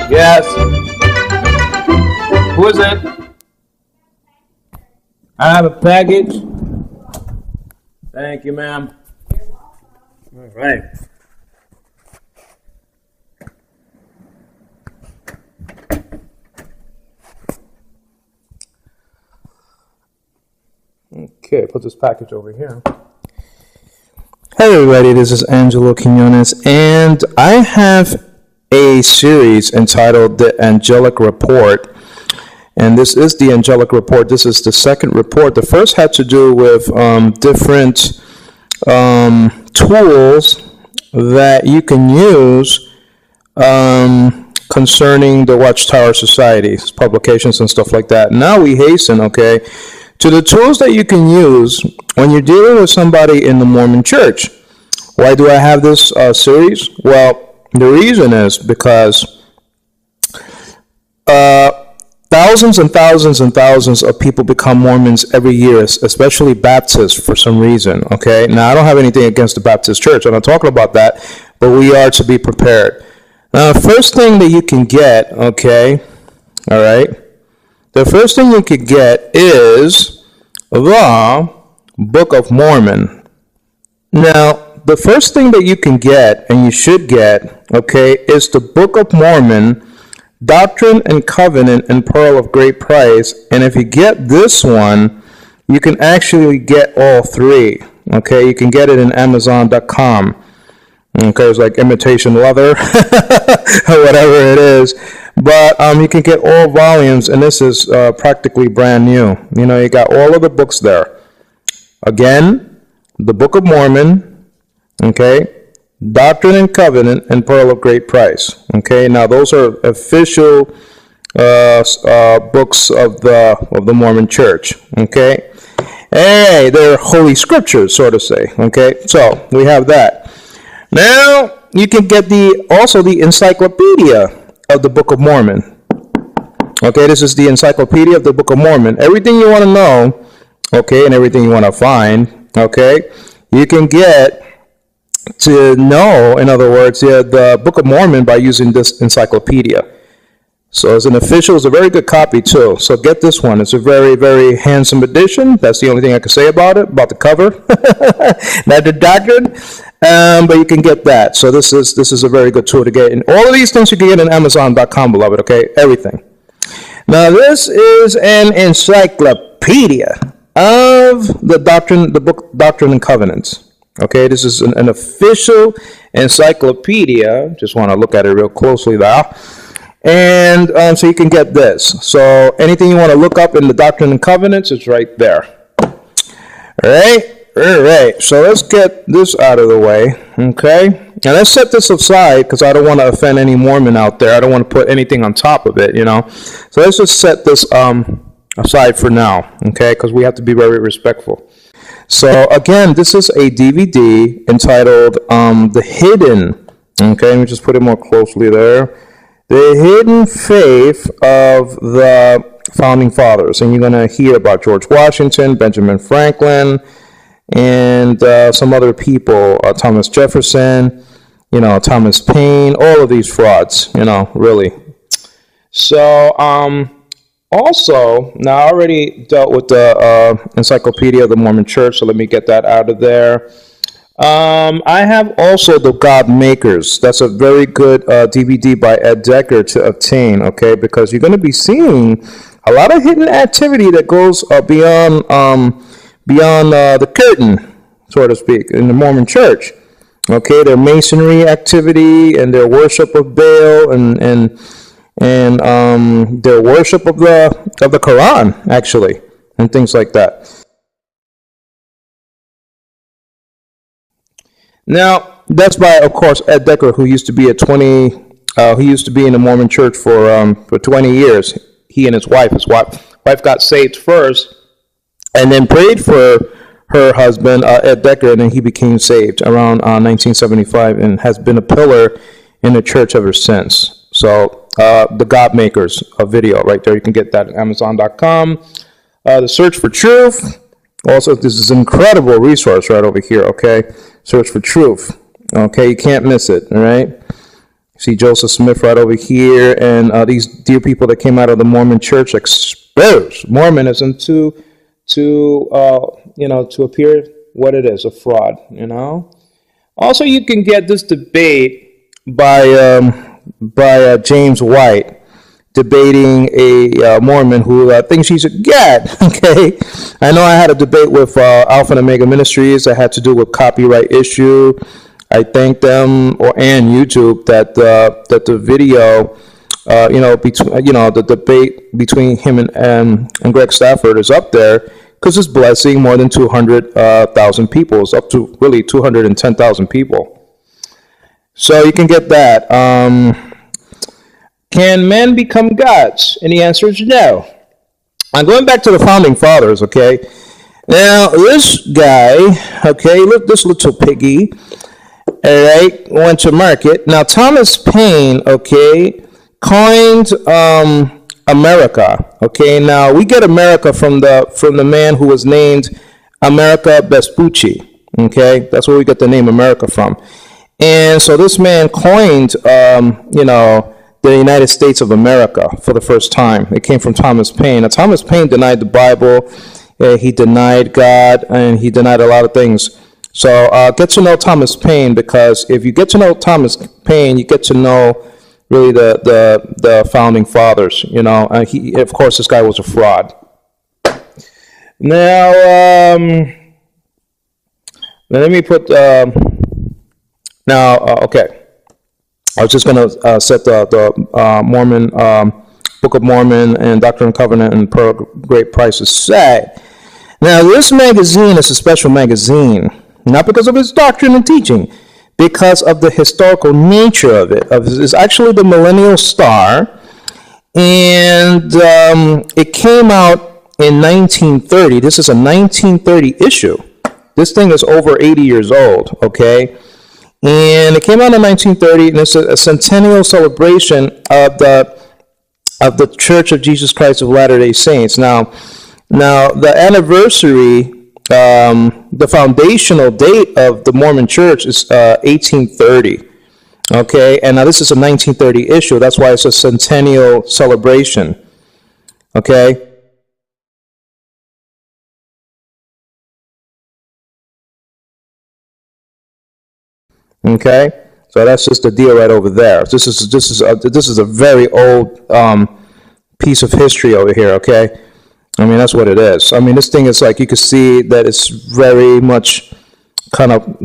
Yes. Who is it? I have a package. Thank you, ma'am. All right. Okay, put this package over here. Hey everybody, this is Angelic, and I have a series entitled The Angelic Report. And this is the Angelic Report. This is the second report. The first had to do with different tools that you can use concerning the Watchtower Society's publications and stuff like that. Now we hasten, okay, to the tools that you can use when you're dealing with somebody in the Mormon Church. Why do I have this series? Well, the reason is because thousands and thousands and thousands of people become Mormons every year, especially Baptists for some reason, okay? Now, I don't have anything against the Baptist Church. I'm not talking about that, but we are to be prepared. Now, the first thing that you can get, okay, all right, the first thing you could get is the Book of Mormon. Now, the first thing that you can get, and you should get, okay, is the Book of Mormon, Doctrine and Covenant, and Pearl of Great Price. And if you get this one, you can actually get all three, okay? You can get it in Amazon.com. Okay, it's like imitation leather, or whatever it is. But you can get all volumes, and this is practically brand new. You know, you got all of the books there. Again, the Book of Mormon, okay, Doctrine and Covenant, and Pearl of Great Price. Okay, now those are official books of the Mormon Church. Okay, hey, they're holy scriptures, so to say. Okay, so we have that. Now you can get also the encyclopedia of the Book of Mormon. Okay, this is the encyclopedia of the Book of Mormon. Everything you want to know, okay, and everything you want to find, okay, you can get to know, in other words, the Book of Mormon by using this encyclopedia. So it's it's a very good copy too. So get this one. It's a very, very handsome edition. That's the only thing I can say about it, about the cover, not the doctrine. But you can get that. So this is a very good tool to get. And all of these things you can get on Amazon.com, beloved. Okay, everything. Now this is an encyclopedia of the book Doctrine and Covenants. Okay, this is an official encyclopedia. Just want to look at it real closely there. And so you can get this. So anything you want to look up in the Doctrine and Covenants, it's right there. All right. So let's get this out of the way. Okay. Now let's set this aside because I don't want to offend any Mormon out there. I don't want to put anything on top of it, you know. So let's just set this aside for now. Okay, because we have to be very respectful. So again, this is a DVD entitled The Hidden, okay, let me just put it more closely there. The Hidden Faith of the Founding Fathers. And you're going to hear about George Washington, Benjamin Franklin, and some other people, Thomas Jefferson, you know, Thomas Paine, all of these frauds, you know, really. So, also, now I already dealt with the Encyclopedia of the Mormon Church, so let me get that out of there. I have also the God Makers. That's a very good DVD by Ed Decker to obtain, okay, because you're going to be seeing a lot of hidden activity that goes beyond the curtain, so to speak, in the Mormon Church. Okay, their masonry activity and their worship of Baal and their worship of the Quran, actually, and things like that. Now, that's by, of course, Ed Decker, who used to be he used to be in the Mormon Church for 20 years. He and his wife got saved first, and then prayed for her husband, Ed Decker, and then he became saved around 1975, and has been a pillar in the church ever since. So, the God Makers, a video right there. You can get that at Amazon.com. The Search for Truth. Also, this is an incredible resource right over here, okay? Search for Truth. Okay, you can't miss it, all right? See Joseph Smith right over here, and these dear people that came out of the Mormon Church exposed Mormonism to appear what it is, a fraud, Also, you can get this debate by James White, debating a Mormon who thinks he's a god, okay? I know I had a debate with Alpha and Omega Ministries that had to do with copyright issue. I thank them and YouTube that the video, the debate between him and Greg Stafford is up there, because it's blessing more than 200,000 people. It's up to really 210,000 people. So you can get that. Can men become gods? And the answer is no. I'm going back to the founding fathers, okay? Now, this guy, okay, look, this little piggy, all right, went to market. Now, Thomas Paine, okay, coined America, okay? Now, we get America from the man who was named America Vespucci, okay? That's where we get the name America from. And so this man coined, the United States of America for the first time. It came from Thomas Paine. Now, Thomas Paine denied the Bible. He denied God, and he denied a lot of things. So get to know Thomas Paine, because if you get to know Thomas Paine, you get to know really the founding fathers. Of course, this guy was a fraud. Now, let me put. Okay. I was just going to set the Mormon, Book of Mormon and Doctrine and Covenant and Pearl Great Price aside. Now, this magazine is a special magazine, not because of its doctrine and teaching, because of the historical nature of it. It's actually the Millennial Star, and it came out in 1930. This is a 1930 issue. This thing is over 80 years old, okay? And it came out in 1930, and it's a centennial celebration of the Church of Jesus Christ of Latter-day Saints. Now the anniversary, the foundational date of the Mormon Church is 1830. Okay, and now this is a 1930 issue. That's why it's a centennial celebration. Okay. Okay, so that's just the deal right over there. This is a very old piece of history over here. Okay, I mean, that's what it is. I mean, this thing is like, you can see that it's very much kind of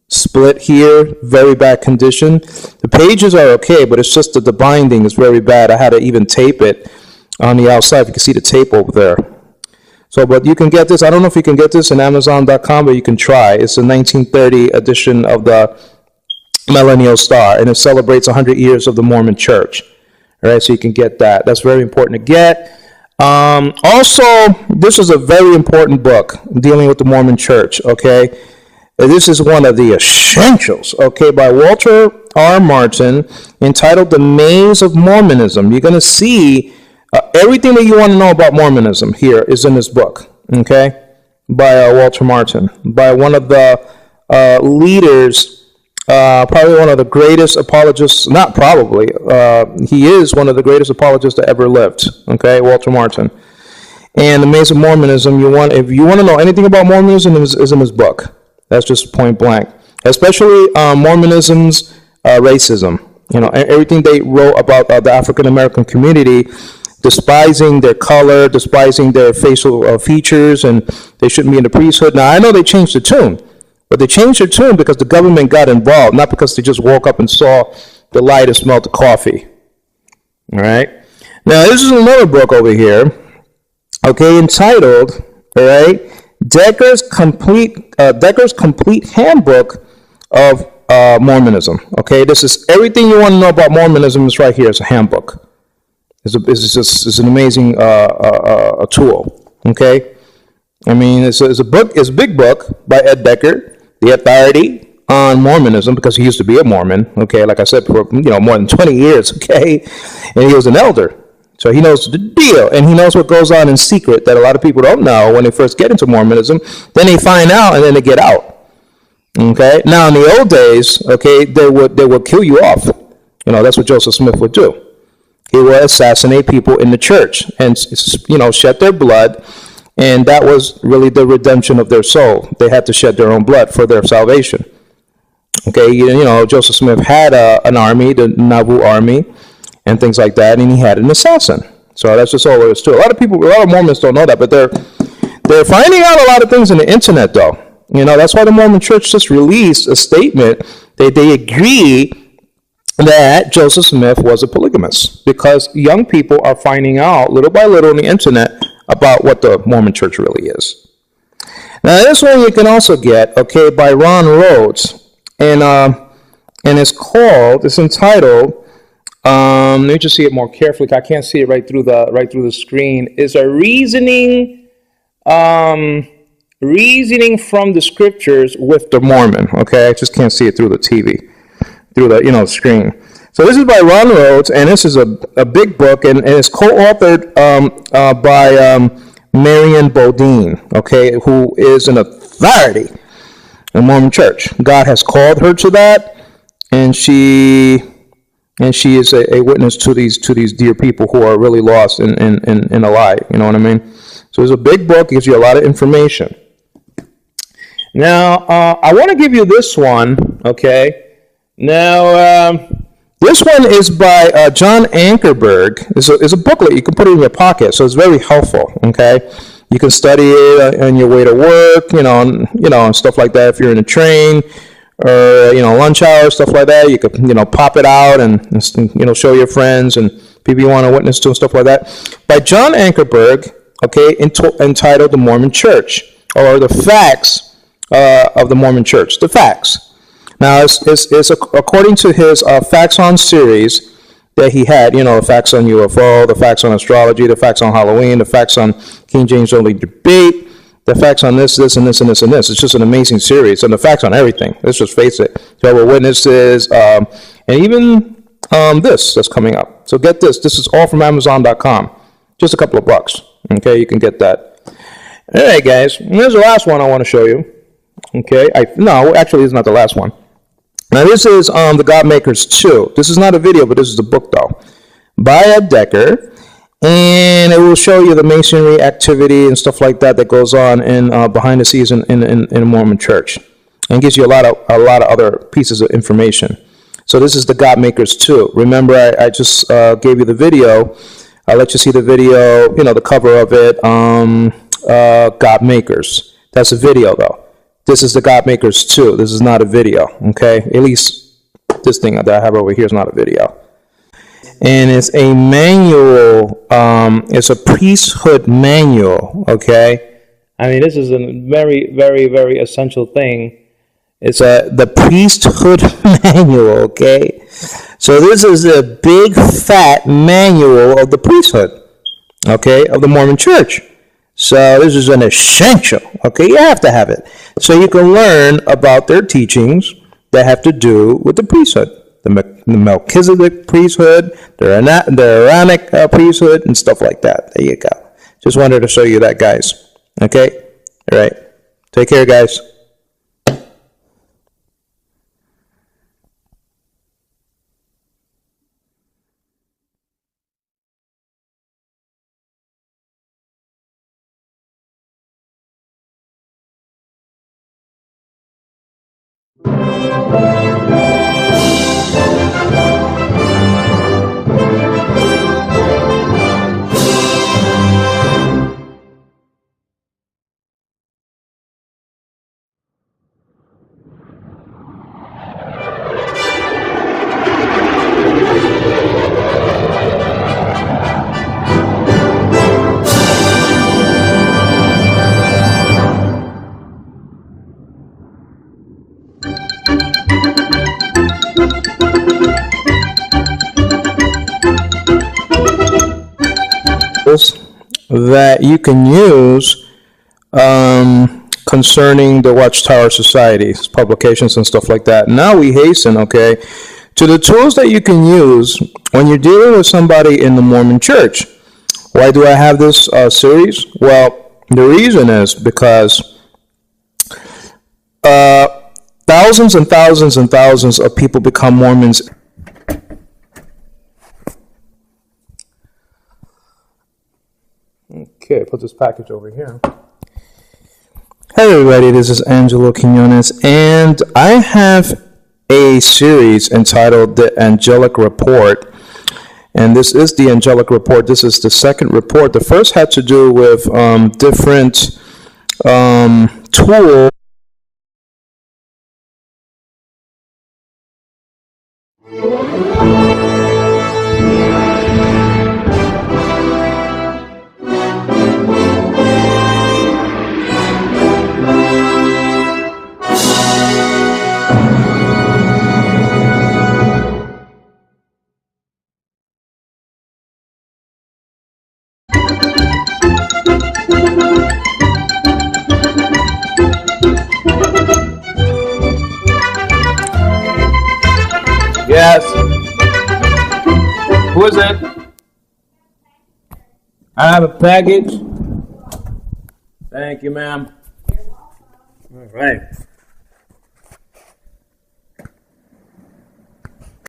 split here, very bad condition. The pages are okay, but it's just that the binding is very bad. I had to even tape it on the outside. You can see the tape over there. So, but you can get this. I don't know if you can get this in Amazon.com, but you can try. It's a 1930 edition of the Millennial Star, and it celebrates 100 years of the Mormon Church. All right, so you can get that. That's very important to get. Also, this is a very important book dealing with the Mormon Church, okay? This is one of the essentials, okay, by Walter R. Martin, entitled The Maze of Mormonism. You're going to see everything that you want to know about Mormonism here is in this book, okay, by Walter Martin, by one of the leaders, probably one of the greatest apologists, not probably, he is one of the greatest apologists that ever lived, okay, Walter Martin. And The Maze of Mormonism, if you want to know anything about Mormonism, is in his book. That's just point blank. Especially Mormonism's racism. Everything they wrote about the African American community, despising their color, despising their facial features, and they shouldn't be in the priesthood. Now, I know they changed the tune, but they changed their tune because the government got involved, not because they just woke up and saw the light and smelled the coffee. All right? Now, this is another book over here, okay, entitled, all right, Decker's Complete Handbook of Mormonism. Okay, this is everything you want to know about Mormonism is right here. It's a handbook. It's an amazing tool. Okay, I mean it's a book. It's a big book by Ed Decker, The Authority on Mormonism, because he used to be a Mormon. Okay, like I said, for more than 20 years. Okay, and he was an elder. So he knows the deal, and he knows what goes on in secret that a lot of people don't know when they first get into Mormonism. Then they find out, and then they get out. Okay. Now in the old days, okay, they would kill you off. That's what Joseph Smith would do. He would assassinate people in the church and shed their blood, and that was really the redemption of their soul. They had to shed their own blood for their salvation. Okay. Joseph Smith had an army, the Nauvoo army, and things like that, and he had an assassin. So that's just all there is to it. A lot of Mormons don't know that, but they're finding out a lot of things on the internet, though. That's why the Mormon Church just released a statement that they agree that Joseph Smith was a polygamist, because young people are finding out little by little on the internet about what the Mormon Church really is. Now, this one you can also get, okay, by Ron Rhodes, and it's entitled. Let me just see it more carefully. I can't see it right through the screen. It's a reasoning from the scriptures with the Mormon. Okay, I just can't see it through the TV, through the screen. So this is by Ron Rhodes, and this is a big book, and it's co-authored by Marion Bodine, okay, who is an authority in the Mormon Church. God has called her to that, and she is a witness to these dear people who are really lost in a lie. You know what I mean? So it's a big book. It gives you a lot of information. Now, I want to give you this one, okay? Now, this one is by John Ankerberg. It's a booklet. You can put it in your pocket, so it's very helpful, okay? You can study it on your way to work, and stuff like that if you're in a train, or lunch hour, stuff like that. You could pop it out and show your friends and people you want to witness to and stuff like that. By John Ankerberg, okay, entitled The Mormon Church, or The Facts of the Mormon Church. The Facts. Now it's according to his Facts on series that he had. The Facts on UFO, the Facts on astrology, the Facts on Halloween, the Facts on King James only debate, the facts on this, and this, and this, and this. It's just an amazing series, and the facts on everything. Let's just face it. Jehovah's Witnesses, and even this that's coming up. So get this. This is all from Amazon.com. Just a couple of bucks. Okay, you can get that. All right, guys. And here's the last one I want to show you. Okay. No, actually, it's not the last one. Now, this is the God Makers 2. This is not a video, but this is a book, though, by Ed Decker. And it will show you the masonry activity and stuff like that goes on in behind the scenes in a Mormon church, and gives you a lot of other pieces of information. So this is the God Makers 2. Remember, I just gave you the video. I'll let you see the video. The cover of it. God Makers. That's a video, though. This is the God Makers 2. This is not a video. Okay, at least this thing that I have over here is not a video. And it's a manual, it's a priesthood manual, okay? I mean, this is a very, very, very essential thing. It's the priesthood manual, okay? So this is a big, fat manual of the priesthood, okay, of the Mormon Church. So this is an essential, okay? You have to have it. So you can learn about their teachings that have to do with the priesthood. The Melchizedek priesthood, the Aaronic priesthood, and stuff like that. There you go. Just wanted to show you that, guys. Okay? All right. Take care, guys. that you can use concerning the Watchtower Society's publications and stuff like that. Now we hasten, okay, to the tools that you can use when you're dealing with somebody in the Mormon Church. Why do I have this series? Well, the reason is because thousands and thousands and thousands of people become Mormons. Okay, put this package over here. Hey everybody, this is Angelo Quinones, and I have a series entitled The Angelic Report. And this is the Angelic Report. This is the second report. The first had to do with different tools. Yes. Who is it? I have a package. Thank you, ma'am. All right.